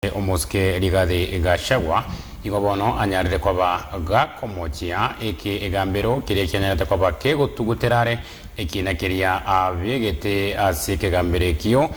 Omoske Rigadi Gachagua igobono anyarire kwaba gakomochia eke egambero kiria kianyarite kwaba Ogotuguterwa ekina kiria abegete ase kegambere ekio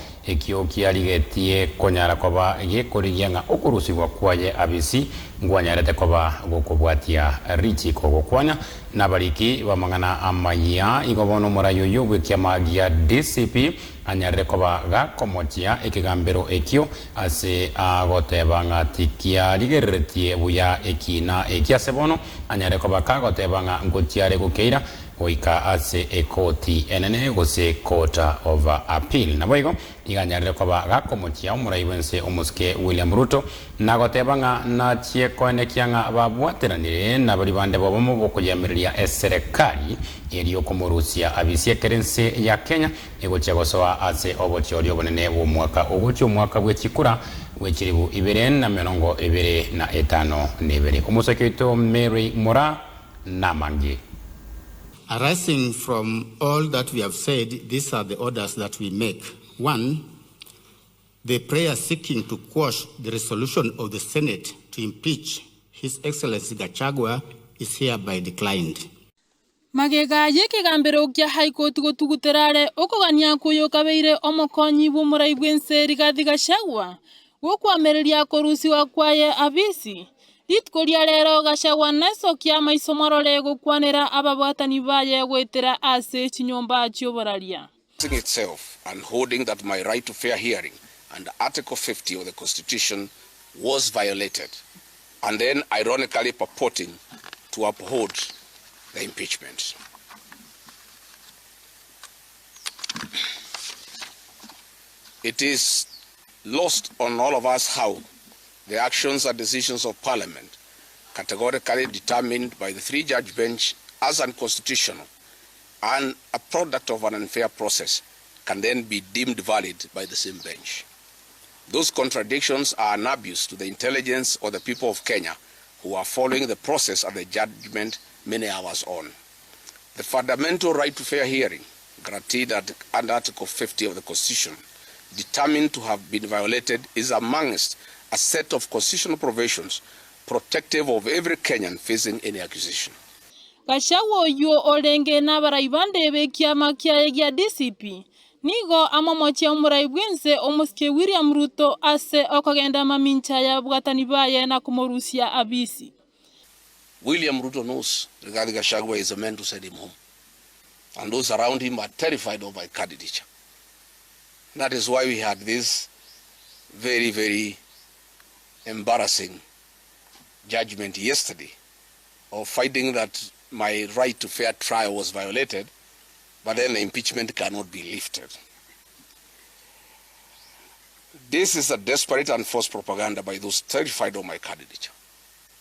kiarigetie konyara kwaba gekorigia nga okurusigwa kwaye abisi ngwanyarite kwaba gokobwatia richi kogokwana nabariki bamangana amaya igobono morayo Gw'Ekina gia DCP anyarire kwaba gakomochia ekegambero ekio ase agoteba ng'ati kiarigeretie buya ekina ekiasebono anyare kwaba kagoteba nga ngotiare gukeira goika ase ekoti enene gose court of appeal naboigo iganyarire kwaba gakomochia omuraibense omuske William Ruto nagoteba nga nachie koenekia nga babwateranire nabari bande bobomo bokoyamiriria serikali eri okomorusia abisie kerense ya Kenya egochia gosoa ase obochorio bonene bw'omwaka ogochio omwaka bw'ekikura wechiribu 2025 omusakito Mary Mora Namangi. Arising from all that we have said, these are the orders that we make. 1, the prayer seeking to quash the resolution of the Senate to impeach His Excellency Gachagua is hereby declined. Magega yekigambiro kia High Court Ogotuguterwa okogania kuyokabeire omokonyi bw'omuraibwense Rigathi Gachagua gwokwamiriria korusiwa kwaye abisi litkoria rero Gachagua nesokia maisomorore Gokwanera ababwatani baye gwetera ase chinyomba chioboraria itself and holding that my right to fair hearing and Article 50 of the Constitution was violated, and then ironically purporting to uphold the impeachment. It is lost on all of us how the actions and decisions of Parliament, categorically determined by the three-judge bench as unconstitutional and a product of an unfair process, can then be deemed valid by the same bench. Those contradictions are an abuse to the intelligence of the people of Kenya who are following the process and the judgment many hours on. The fundamental right to fair hearing, guaranteed under Article 50 of the Constitution, determined to have been violated, is amongst a set of constitutional provisions protective of every Kenyan facing any accusation. Gachagua yo olenge na baraibande be Kiaye gia DCP nigo amamochia omuraibwense omuske William Ruto ase okagenda mamincha ya bwatani baye na kumorusia abisi. William Ruto knows Rigathi Gachagua is a man to send him home, and those around him are terrified of my candidature. That is why we had this very, very embarrassing judgment yesterday of finding that my right to fair trial was violated, but then the impeachment cannot be lifted. This is a desperate and false propaganda by those terrified of my candidature.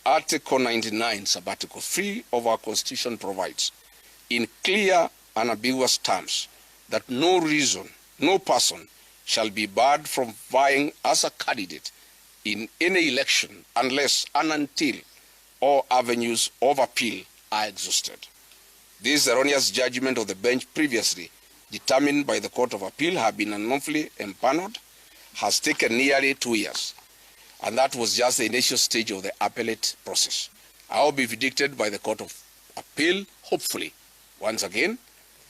Article 99, sub-article 3 of our Constitution provides in clear and ambiguous terms that no person shall be barred from vying as a candidate in any election unless and until all avenues of appeal are exhausted. This erroneous judgment of the bench previously determined by the Court of Appeal have been unlawfully empaneled, has taken nearly 2 years, and that was just the initial stage of the appellate process. I will be vindicated by the Court of Appeal, hopefully, once again,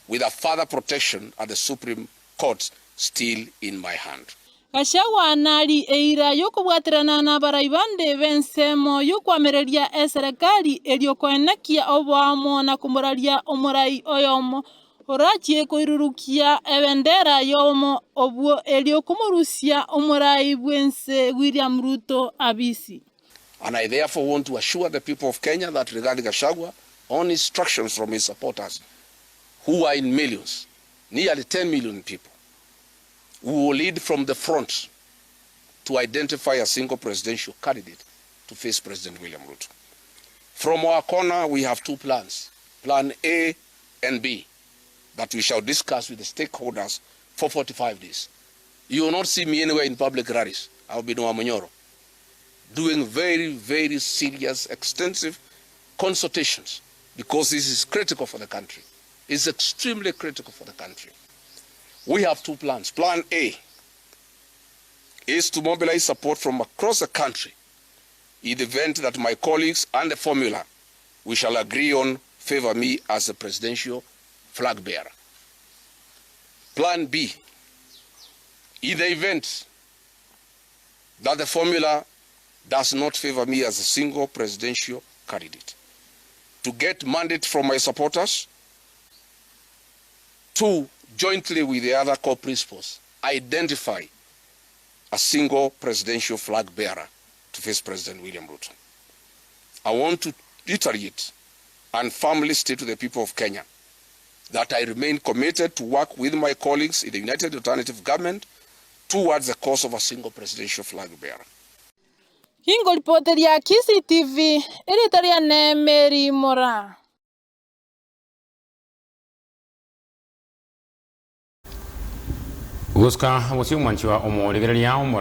with a further protection at the Supreme Court still in my hand. Gachagua nari eira yokobwaterana na baraibande bensemo yokwamiriria serikali eriokoenekia obwamo na kumoraria omurai oyomo orachie koirurukia ebendera yomo obwo eriokomorusia omurai bwense William Ruto abisi. And I therefore want to assure the people of Kenya that Rigathi Gachagua, on instructions from his supporters, who are in millions, nearly 10 million people, we will lead from the front to identify a single presidential candidate to face President William Ruto. From our corner, we have two plans, Plan A and B, that we shall discuss with the stakeholders for 45 days. You will not see me anywhere in public rallies. I will be in Wamonyoro, doing very, very serious, extensive consultations, because this is critical for the country. It's extremely critical for the country. We have two plans. Plan A is to mobilize support from across the country in the event that my colleagues and the formula we shall agree on favor me as the presidential flag bearer. Plan B, in the event that the formula does not favor me as a single presidential candidate, to get mandate from my supporters to, jointly with the other core principles, identify a single presidential flag bearer to face President William Ruto. I want to reiterate and firmly state to the people of Kenya that I remain committed to work with my colleagues in the United Alternative Government towards the cause of a single presidential flag bearer. Hingo ripoti ya KCTV ilitaria Nemeri Mora. Guska musi mwanchi wa omo